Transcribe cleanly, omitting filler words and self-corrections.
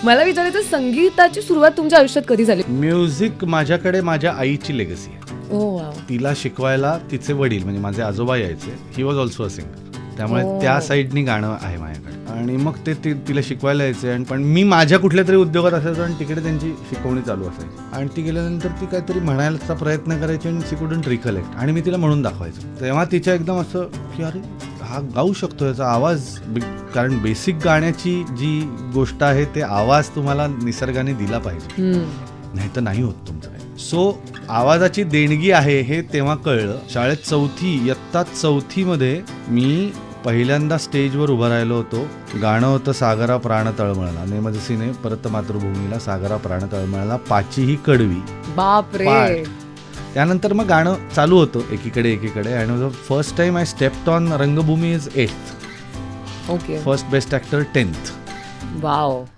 मला विचारायचं, संगीताची सुरुवात तुमच्या आयुष्यात कधी झाली? म्युझिक माझ्याकडे माझ्या आईची लेगसी आहे. ओ वाव. तिला शिकवायला तिचे वडील म्हणजे माझे आजोबा यायचे. He was also a singer. त्यामुळे Oh. त्या साईडनी गाणं आहे माझ्याकडे. आणि मग ते तिला शिकवायला यायचे. आणि पण मी माझ्या कुठल्या तरी उद्योगात असायचो आणि तिकडे त्यांची शिकवणी चालू असायची. आणि ती गेल्यानंतर ती काहीतरी म्हणायचा प्रयत्न करायची आणि शी कुडंट रिकलेक्ट. आणि मी तिला म्हणून दाखवायचो. तेव्हा तिच्या एकदम असं की अरे हा गाऊ शकतो, याचा आवाज. कारण बेसिक गाण्याची जी गोष्ट आहे ते आवाज तुम्हाला निसर्गाने दिला पाहिजे, नाही तर नाही होत तुमचं काही. सो आवाजाची देणगी आहे हे तेव्हा कळलं. शाळेत इयत्ता चौथीमध्ये मी पहिल्यांदा स्टेजवर उभं राहिलो होतो. गाणं होतं सागरा प्राण तळमळला, नेमजसीने परत मातृभूमीला सागरा प्राण तळमळला, पाची ही कडवी. बाप रे. पाठ. त्यानंतर मग गाणं चालू होतं एकीकडे. आणि first time I stepped on रंगभूमी is 8th. Okay. First best actor 10th. Wow.